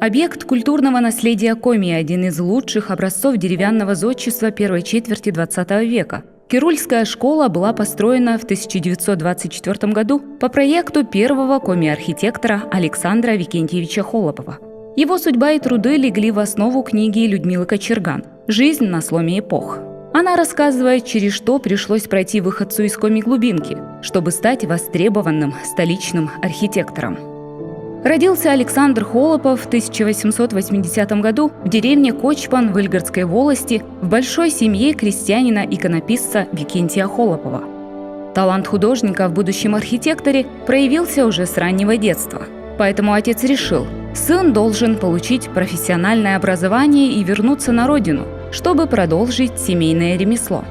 Объект культурного наследия Коми – один из лучших образцов деревянного зодчества первой четверти XX века. Кирульская школа была построена в 1924 году по проекту первого коми-архитектора Александра Викентьевича Холопова. Его судьба и труды легли в основу книги Людмилы Кочерган «Жизнь на сломе эпох». Она рассказывает, через что пришлось пройти выходцу из коми-глубинки, чтобы стать востребованным столичным архитектором. Родился Александр Холопов в 1880 году в деревне Кочпан в Ильгородской волости в большой семье крестьянина-иконописца Викентия Холопова. Талант художника в будущем архитекторе проявился уже с раннего детства. Поэтому отец решил, сын должен получить профессиональное образование и вернуться на родину, чтобы продолжить семейное ремесло.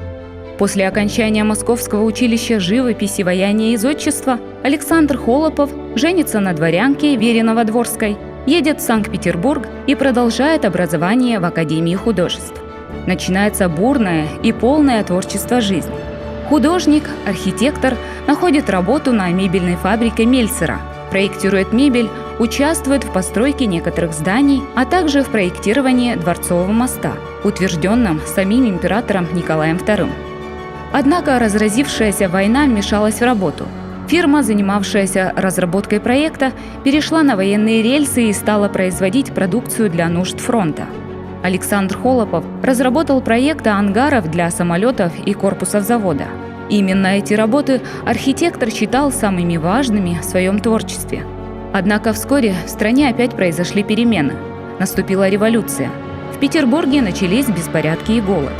После окончания Московского училища живописи, ваяния и зодчества Александр Холопов женится на дворянке Вере Новодворской, едет в Санкт-Петербург и продолжает образование в Академии художеств. Начинается бурное и полное творчество жизни. Художник, архитектор находит работу на мебельной фабрике Мельцера, проектирует мебель, участвует в постройке некоторых зданий, а также в проектировании Дворцового моста, утвержденном самим императором Николаем II. Однако разразившаяся война вмешалась в работу. Фирма, занимавшаяся разработкой проекта, перешла на военные рельсы и стала производить продукцию для нужд фронта. Александр Холопов разработал проекты ангаров для самолетов и корпусов завода. Именно эти работы архитектор считал самыми важными в своем творчестве. Однако вскоре в стране опять произошли перемены. Наступила революция. В Петербурге начались беспорядки и голод.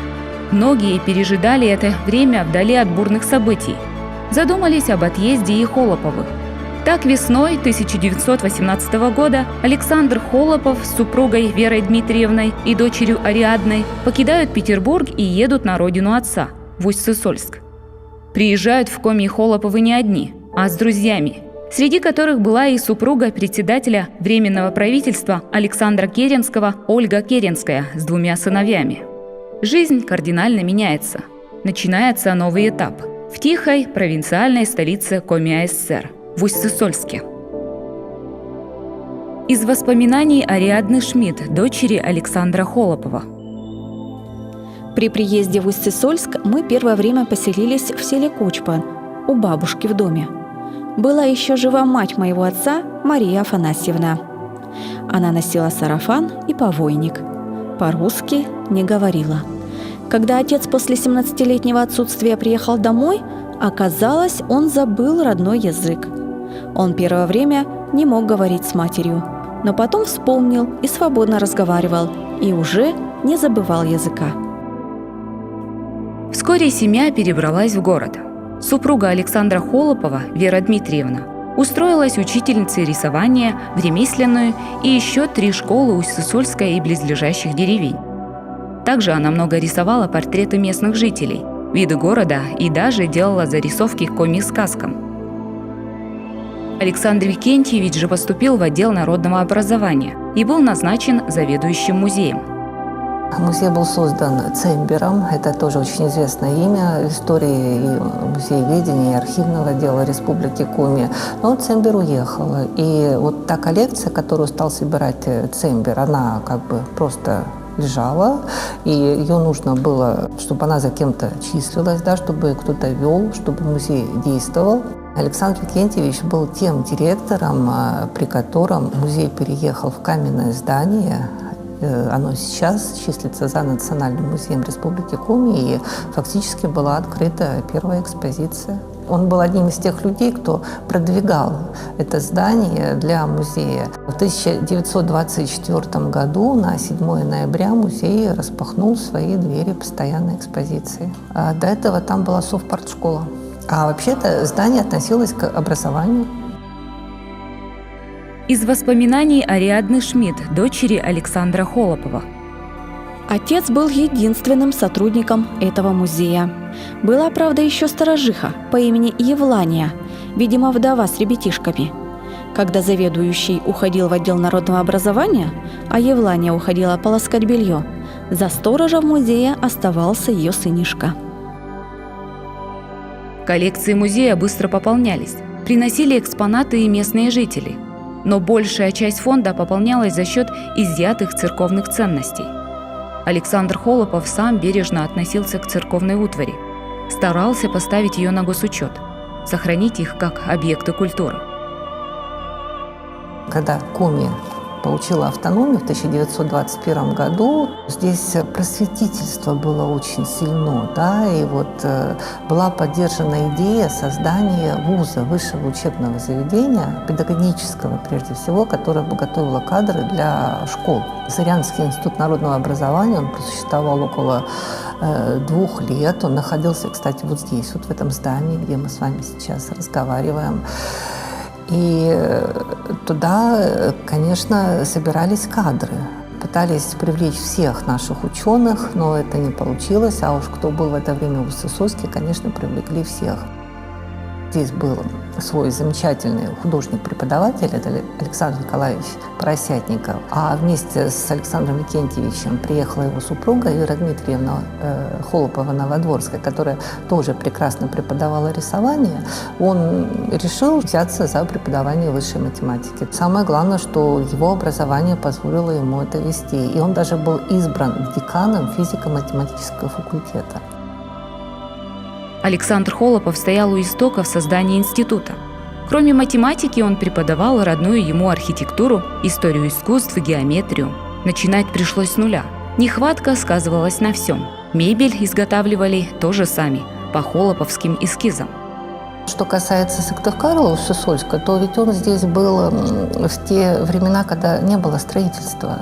Многие пережидали это время вдали от бурных событий. Задумались об отъезде и Холоповых. Так весной 1918 года Александр Холопов с супругой Верой Дмитриевной и дочерью Ариадной покидают Петербург и едут на родину отца, в Усть-Сысольск. Приезжают в Коми Холоповы не одни, а с друзьями, среди которых была и супруга председателя Временного правительства Александра Керенского Ольга Керенская с 2 сыновьями. Жизнь кардинально меняется. Начинается новый этап в тихой провинциальной столице Коми АССР, в Усть-Сысольске. Из воспоминаний Ариадны Шмидт, дочери Александра Холопова. При приезде в Усть-Сысольск мы первое время поселились в селе Кочпан, у бабушки в доме. Была еще жива мать моего отца, Мария Афанасьевна. Она носила сарафан и повойник. По-русски не говорила. Когда отец после 17-летнего отсутствия приехал домой, оказалось, он забыл родной язык. Он первое время не мог говорить с матерью, но потом вспомнил и свободно разговаривал, и уже не забывал языка. Вскоре семья перебралась в город. Супруга Александра Холопова, Вера Дмитриевна, устроилась учительницей рисования в ремесленную и еще 3 школы Усть-Сысольской и близлежащих деревень. Также она много рисовала портреты местных жителей, виды города и даже делала зарисовки к коми-сказкам. Александр Викентьевич же поступил в отдел народного образования и был назначен заведующим музеем. Музей был создан Цембером, это тоже очень известное имя истории и музееведения, и архивного отдела Республики Коми. Но Цембер уехал, и вот та коллекция, которую стал собирать Цембер, она как бы просто лежала, и ее нужно было, чтобы она за кем-то числилась, да, чтобы кто-то вел, чтобы музей действовал. Александр Викентьевич был тем директором, при котором музей переехал в каменное здание. Оно сейчас числится за Национальным музеем Республики Коми, и фактически была открыта первая экспозиция. Он был одним из тех людей, кто продвигал это здание для музея. В 1924 году, на 7 ноября, музей распахнул свои двери постоянной экспозиции. А до этого там была совпартшкола. А вообще-то здание относилось к образованию. Из воспоминаний Ариадны Шмидт, дочери Александра Холопова. Отец был единственным сотрудником этого музея. Была, правда, еще сторожиха по имени Евлания, видимо, вдова с ребятишками. Когда заведующий уходил в отдел народного образования, а Евлания уходила полоскать белье, за сторожа в музее оставался ее сынишка. Коллекции музея быстро пополнялись. Приносили экспонаты и местные жители. Но большая часть фонда пополнялась за счет изъятых церковных ценностей. Александр Холопов сам бережно относился к церковной утвари, старался поставить ее на госучет, сохранить их как объекты культуры. Когда Коми получила автономию в 1921 году, здесь просветительство было очень сильно, да, и вот была поддержана идея создания вуза, высшего учебного заведения, педагогического прежде всего, которое бы готовило кадры для школ. Зырянский институт народного образования, он просуществовал около 2 лет, он находился, кстати, вот здесь, вот в этом здании, где мы с вами сейчас разговариваем. И туда, конечно, собирались кадры. Пытались привлечь всех наших ученых, но это не получилось. А уж кто был в это время в Уссысольске, конечно, привлекли всех. Здесь был свой замечательный художник-преподаватель, это Александр Николаевич Поросятников. А вместе с Александром Викентьевичем приехала его супруга Ира Дмитриевна Холопова-Новодворская, которая тоже прекрасно преподавала рисование. Он решил взяться за преподавание высшей математики. Самое главное, что его образование позволило ему это вести. И он даже был избран деканом физико-математического факультета. Александр Холопов стоял у истоков создания института. Кроме математики, он преподавал родную ему архитектуру, историю искусств и геометрию. Начинать пришлось с нуля. Нехватка сказывалась на всем. Мебель изготавливали тоже сами, по холоповским эскизам. Что касается Сыктывкара, Уссысольска, то ведь он здесь был в те времена, когда не было строительства.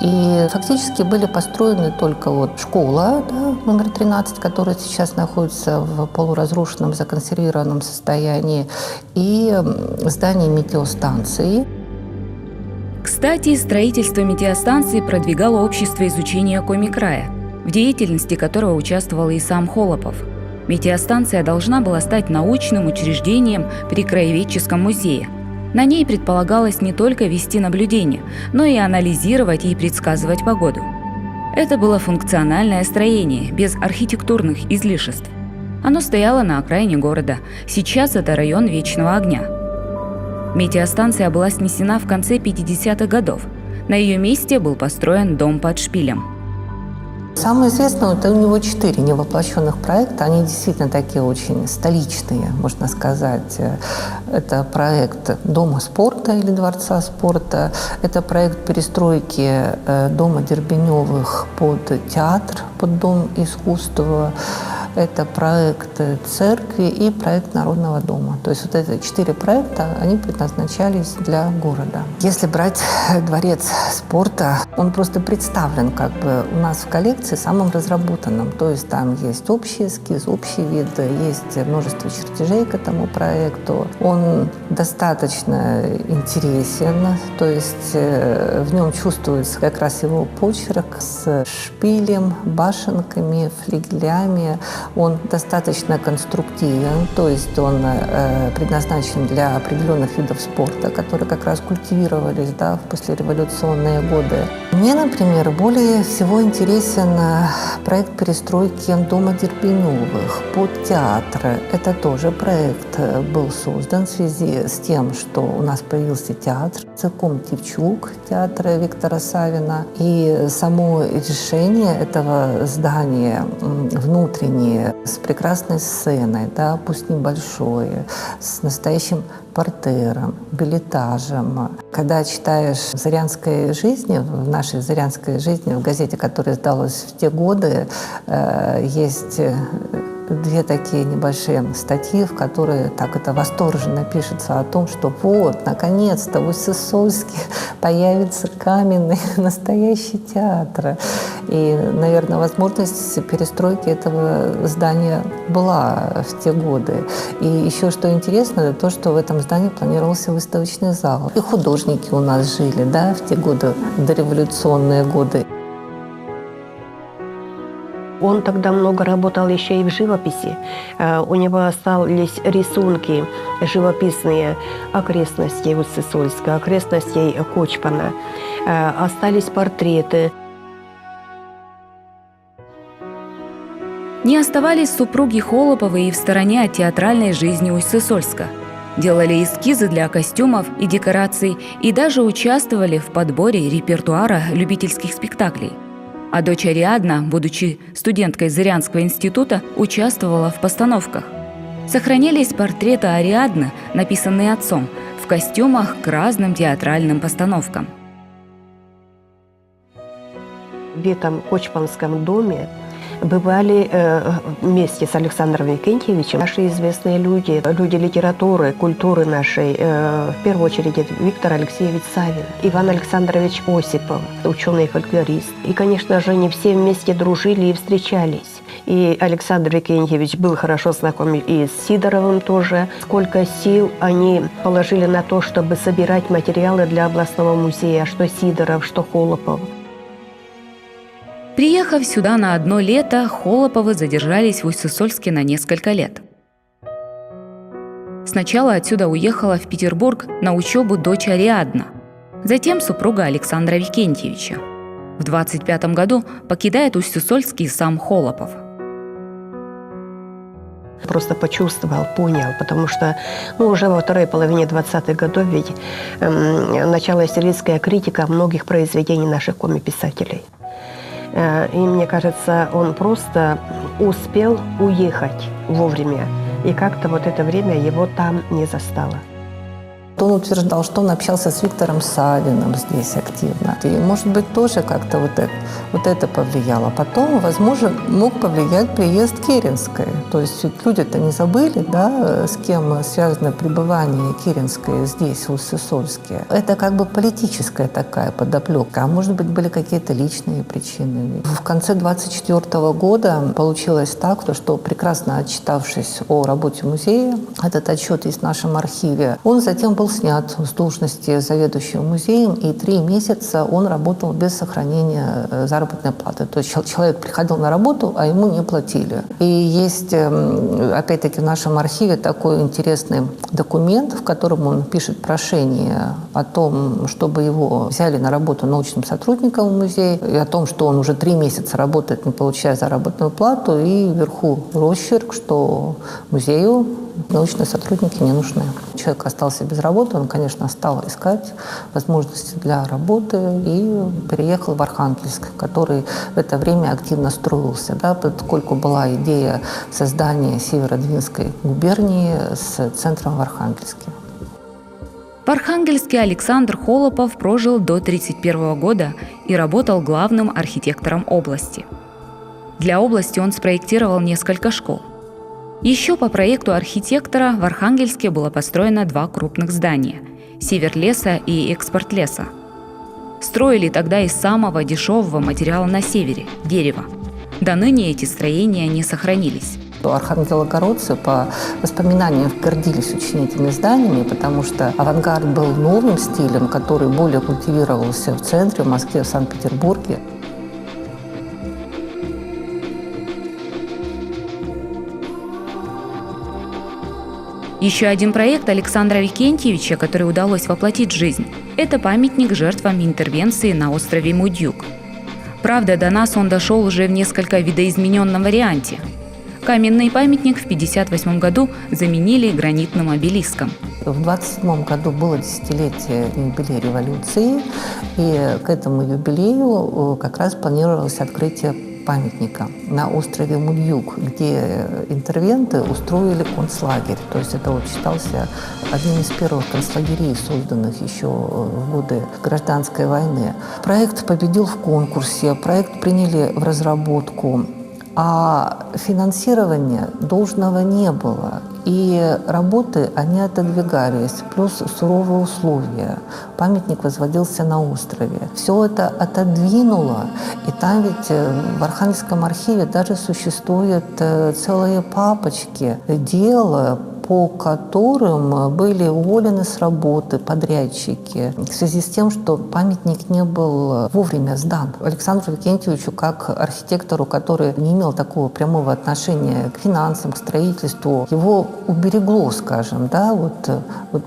И фактически были построены только вот школа, да, номер 13, которая сейчас находится в полуразрушенном, законсервированном состоянии, и здание метеостанции. Кстати, строительство метеостанции продвигало общество изучения Коми-края, в деятельности которого участвовал и сам Холопов. Метеостанция должна была стать научным учреждением при Краеведческом музее. На ней предполагалось не только вести наблюдения, но и анализировать и предсказывать погоду. Это было функциональное строение, без архитектурных излишеств. Оно стояло на окраине города, сейчас это район Вечного огня. Метеостанция была снесена в конце 50-х годов. На ее месте был построен дом под шпилем. Самое известное, это у него 4 невоплощенных проекта. Они действительно такие очень столичные, можно сказать. Это проект Дома спорта или Дворца спорта. Это проект перестройки дома Дербеневых под театр, под Дом искусства. Это проект церкви и проект Народного дома. То есть вот эти 4 проекта, они предназначались для города. Если брать Дворец спорта, он просто представлен как бы у нас в коллекции самым разработанным. То есть там есть общий эскиз, общий вид, есть множество чертежей к этому проекту. Он достаточно интересен, то есть в нем чувствуется как раз его почерк с шпилем, башенками, флигелями. Он достаточно конструктивен, то есть он предназначен для определенных видов спорта, которые как раз культивировались, да, в послереволюционные годы. Мне, например, более всего интересен проект перестройки Дома Дербеневых под театр. Это тоже проект был создан в связи с тем, что у нас появился театр, Цирком Тевчук, театра Виктора Савина. И само решение этого здания внутреннее, с прекрасной сценой, да, пусть небольшой, с настоящим партером, билетажем. Когда читаешь в «Зырянской жизни», в нашей «Зырянской жизни», в газете, которая издалась в те годы, есть 2 такие небольшие статьи, в которые так это восторженно пишется о том, что вот, наконец-то в Уссысольске появится каменный настоящий театр. И, наверное, возможность перестройки этого здания была в те годы. И еще что интересно, это то, что в этом здании планировался выставочный зал. И художники у нас жили, да, в те годы, дореволюционные годы. Он тогда много работал еще и в живописи. У него остались рисунки живописные окрестностей Уссысольска, окрестностей Кочпана. Остались портреты. Не оставались супруги Холоповы и в стороне от театральной жизни Уссысольска. делали эскизы для костюмов и декораций и даже участвовали в подборе репертуара любительских спектаклей. А дочь Ариадна, будучи студенткой Зырянского института, участвовала в постановках. Сохранились портреты Ариадны, написанные отцом, в костюмах к разным театральным постановкам. В этом Кочпанском доме бывали вместе с Александром Викентьевичем наши известные люди, люди литературы, культуры нашей. В первую очередь это Виктор Алексеевич Савин, Иван Александрович Осипов, ученый-фольклорист. И, конечно же, они все вместе дружили и встречались. И Александр Викентьевич был хорошо знаком и с Сидоровым тоже. Сколько сил они положили на то, чтобы собирать материалы для областного музея, что Сидоров, что Холопов. Приехав сюда на одно лето, Холоповы задержались в Усть-Сысольске на несколько лет. Сначала отсюда уехала в Петербург на учебу дочь Ариадна, затем супруга Александра Викентьевича. В 25 году покидает Усть-Сысольский сам Холопов. Просто почувствовал, понял, потому что уже во второй половине 20-х годов ведь началась резкая критика многих произведений наших коми-писателей. И мне кажется, он просто успел уехать вовремя. И как-то вот это время его там не застало. Он утверждал, что он общался с Виктором Савиным здесь активно. И, может быть, тоже как-то вот это повлияло. Потом, возможно, мог повлиять приезд Керенской. То есть люди-то не забыли, да, с кем связано пребывание Керенской здесь, в Усть-Сысольске. Это как бы политическая такая подоплека. А может быть, были какие-то личные причины. В конце 24 года получилось так, что прекрасно отчитавшись о работе музея, этот отчет есть в нашем архиве, он затем был снят с должности заведующего музеем, и 3 месяца он работал без сохранения заработной платы. То есть человек приходил на работу, а ему не платили. И есть, опять-таки, в нашем архиве такой интересный документ, в котором он пишет прошение о том, чтобы его взяли на работу научным сотрудником в музей, и о том, что он уже 3 месяца работает, не получая заработную плату, и вверху росчерк, что музею научные сотрудники не нужны. Человек остался без работы, он, конечно, стал искать возможности для работы и переехал в Архангельск, который в это время активно строился, да, поскольку была идея создания Северодвинской губернии с центром в Архангельске. В Архангельске Александр Холопов прожил до 1931 года и работал главным архитектором области. Для области он спроектировал несколько школ. Еще по проекту архитектора в Архангельске было построено 2 крупных здания – Северлеса и Экспортлеса. Строили тогда из самого дешевого материала на севере – дерева. До ныне эти строения не сохранились. Архангелогородцы, по воспоминаниям, гордились очень этими зданиями, потому что авангард был новым стилем, который более культивировался в центре, в Москве, в Санкт-Петербурге. Еще один проект Александра Викентьевича, который удалось воплотить в жизнь – это памятник жертвам интервенции на острове Мудьюк. Правда, до нас он дошел уже в несколько видоизмененном варианте. Каменный памятник в 1958 году заменили гранитным обелиском. В 1927 году было десятилетие юбилея революции, и к этому юбилею как раз планировалось открытие памятника на острове Мудьюк, где интервенты устроили концлагерь. То есть это считался одним из первых концлагерей, созданных еще в годы гражданской войны. Проект победил в конкурсе, проект приняли в разработку, а финансирования должного не было. И работы, они отодвигались, плюс суровые условия. Памятник возводился на острове. Все это отодвинуло, и там ведь в Архангельском архиве даже существуют целые папочки дел, по которым были уволены с работы подрядчики в связи с тем, что памятник не был вовремя сдан. Александру Викентьевичу, как архитектору, который не имел такого прямого отношения к финансам, к строительству, его уберегло, скажем, да, вот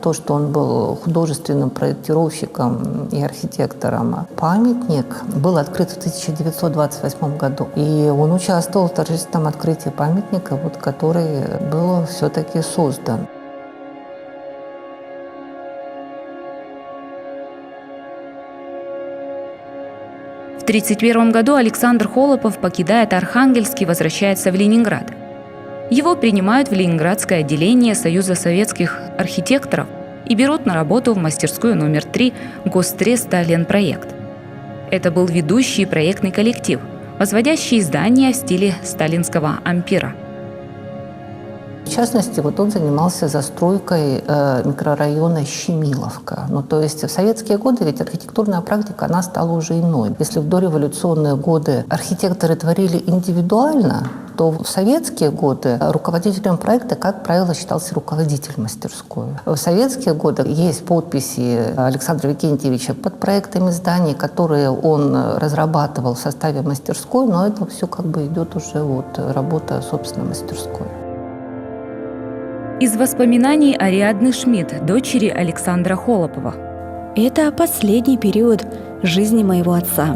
то, что он был художественным проектировщиком и архитектором. Памятник был открыт в 1928 году, и он участвовал в торжественном открытии памятника, который был все-таки создан. 1931 году Александр Холопов покидает Архангельск и возвращается в Ленинград. Его принимают в Ленинградское отделение Союза советских архитекторов и берут на работу в мастерскую номер 3 Гостреста «Ленпроект». Это был ведущий проектный коллектив, возводящий здания в стиле сталинского ампира. В частности, он занимался застройкой микрорайона Щемиловка. То есть в советские годы ведь архитектурная практика, она стала уже иной. Если в дореволюционные годы архитекторы творили индивидуально, то в советские годы руководителем проекта, как правило, считался руководитель мастерской. В советские годы есть подписи Александра Викентьевича под проектами зданий, которые он разрабатывал в составе мастерской, но это все идет уже работа, собственно, мастерской. Из воспоминаний Ариадны Шмидт, дочери Александра Холопова. Это последний период жизни моего отца.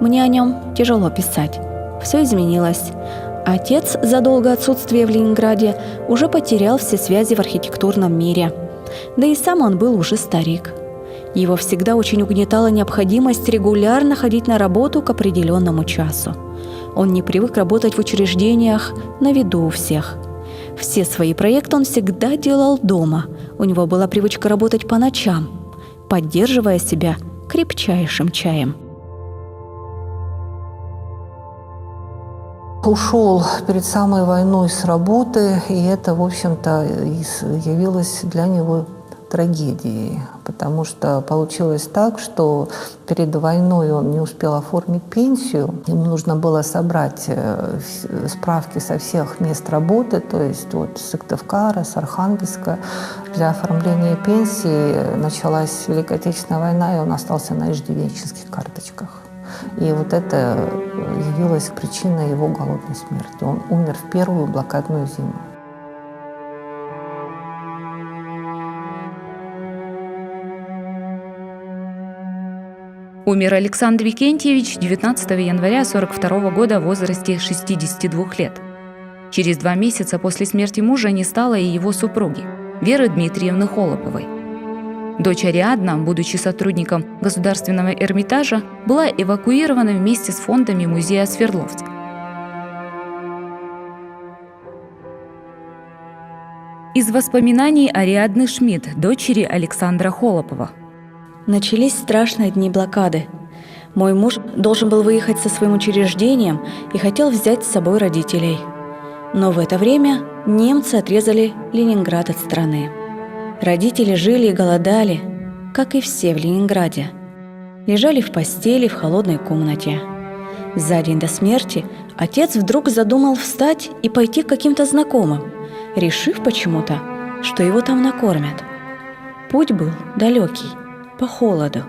Мне о нем тяжело писать. Все изменилось. Отец за долгое отсутствие в Ленинграде уже потерял все связи в архитектурном мире. Да и сам он был уже старик. Его всегда очень угнетала необходимость регулярно ходить на работу к определенному часу. Он не привык работать в учреждениях на виду у всех. Все свои проекты он всегда делал дома. У него была привычка работать по ночам, поддерживая себя крепчайшим чаем. Ушел перед самой войной с работы, и это, в общем-то, явилось для него трагедией, потому что получилось так, что перед войной он не успел оформить пенсию, ему нужно было собрать справки со всех мест работы, то есть с Сыктывкара, с Архангельска. Для оформления пенсии началась Великая Отечественная война, и он остался на иждивенческих карточках. И это явилось причиной его голодной смерти. Он умер в первую блокадную зиму. Умер Александр Викентьевич 19 января 1942 года в возрасте 62 лет. Через 2 месяца после смерти мужа не стало и его супруги, Веры Дмитриевны Холоповой. Дочь Ариадна, будучи сотрудником Государственного Эрмитажа, была эвакуирована вместе с фондами музея Свердловск. Из воспоминаний Ариадны Шмидт, дочери Александра Холопова. Начались страшные дни блокады. Мой муж должен был выехать со своим учреждением и хотел взять с собой родителей. Но в это время немцы отрезали Ленинград от страны. Родители жили и голодали, как и все в Ленинграде. Лежали в постели в холодной комнате. За день до смерти отец вдруг задумал встать и пойти к каким-то знакомым, решив почему-то, что его там накормят. Путь был далекий, по холоду.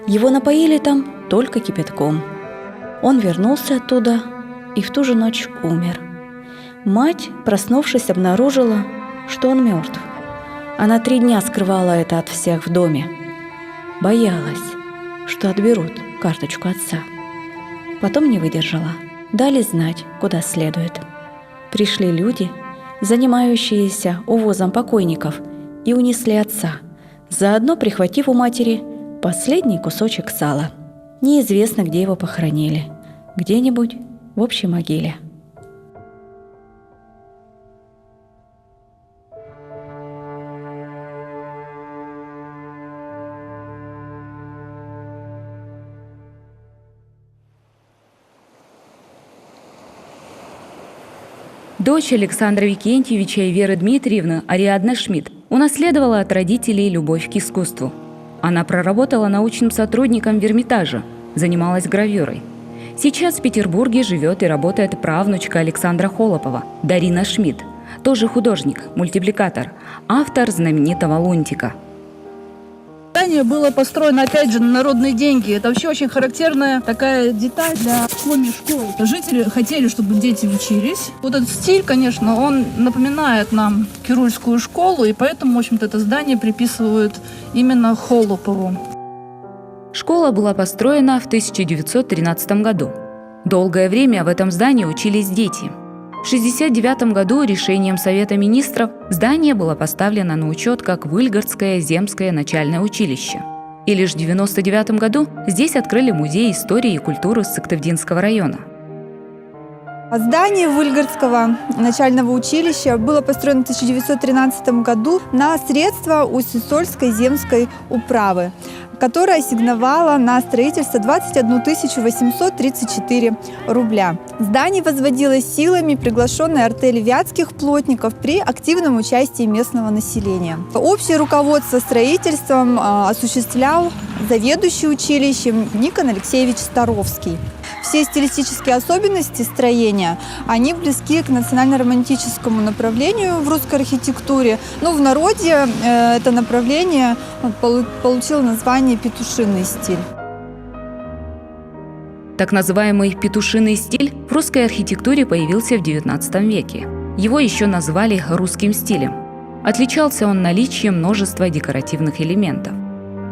Его напоили там только кипятком. Он вернулся оттуда и в ту же ночь умер. Мать, проснувшись, обнаружила, что он мертв. Она 3 дня скрывала это от всех в доме. Боялась, что отберут карточку отца. Потом не выдержала. Дали знать, куда следует. Пришли люди, занимающиеся увозом покойников, и унесли отца, заодно прихватив у матери последний кусочек сала. Неизвестно, где его похоронили. Где-нибудь в общей могиле. Дочь Александра Викентьевича и Веры Дмитриевны, Ариадна Шмидт, унаследовала от родителей любовь к искусству. Она проработала научным сотрудником в Эрмитаже, занималась гравюрой. Сейчас в Петербурге живет и работает правнучка Александра Холопова, Дарина Шмидт, тоже художник, мультипликатор, автор знаменитого «Лунтика». Здание было построено, опять же, на народные деньги. Это вообще очень характерная такая деталь для коми-школ. Жители хотели, чтобы дети учились. Вот этот стиль, конечно, он напоминает нам Кирульскую школу, и поэтому, в общем-то, это здание приписывают именно Холопову. Школа была построена в 1913 году. Долгое время в этом здании учились дети. В 1969 году решением Совета министров здание было поставлено на учет как Выльгородское земское начальное училище. И лишь в 1999 году здесь открыли музей истории и культуры Сыктывдинского района. Здание Выльгородского начального училища было построено в 1913 году на средства Усть-Сысольской земской управы, которая ассигновала на строительство 21 834 рубля. Здание возводилось силами приглашенной артели вятских плотников при активном участии местного населения. Общее руководство строительством осуществлял заведующий училищем Никон Алексеевич Старовский. Все стилистические особенности строения, они близки к национально-романтическому направлению в русской архитектуре. Но в народе это направление получило название «петушиный стиль». Так называемый «петушиный стиль» в русской архитектуре появился в XIX веке. Его еще назвали «русским стилем». Отличался он наличием множества декоративных элементов.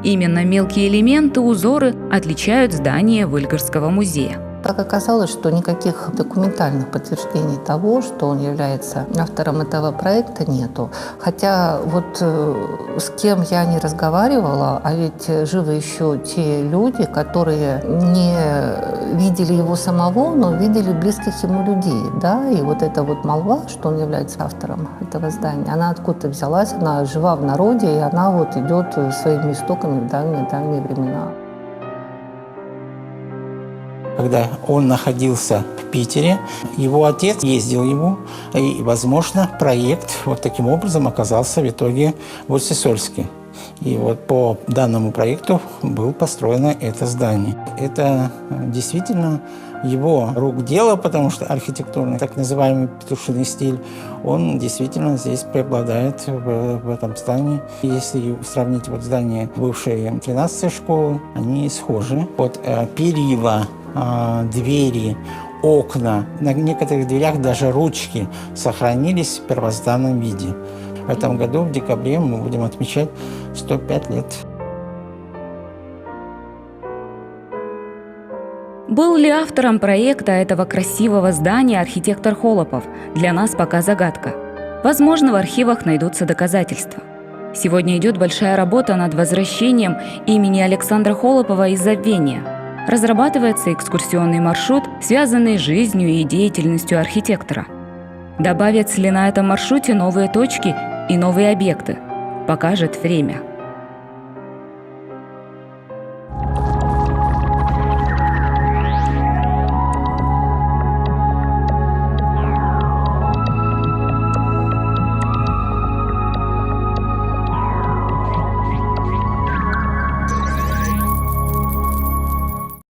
Именно мелкие элементы, узоры отличают здание Выльгородского музея. Так оказалось, что никаких документальных подтверждений того, что он является автором этого проекта, нету. Хотя вот с кем я не разговаривала, а ведь живы еще те люди, которые не видели его самого, но видели близких ему людей. Да? И вот эта вот молва, что он является автором этого здания, она откуда-то взялась, она жива в народе, и она вот идет своими истоками в дальние-дальние времена. Когда он находился в Питере, его отец ездил ему, и, возможно, проект вот таким образом оказался в итоге в Усть-Сысольске. И вот по данному проекту было построено это здание. Это действительно его рук дело, потому что архитектурный, так называемый петушиный стиль, он действительно здесь преобладает в этом здании. Если сравнить вот здание бывшей 13-й школы, они схожи. Вот перила, двери, окна, на некоторых дверях даже ручки сохранились в первозданном виде. В этом году, в декабре, мы будем отмечать 105 лет. Был ли автором проекта этого красивого здания архитектор Холопов? Для нас пока загадка. Возможно, в архивах найдутся доказательства. Сегодня идет большая работа над возвращением имени Александра Холопова из забвения. Разрабатывается экскурсионный маршрут, связанный с жизнью и деятельностью архитектора. Добавятся ли на этом маршруте новые точки и новые объекты? Покажет время.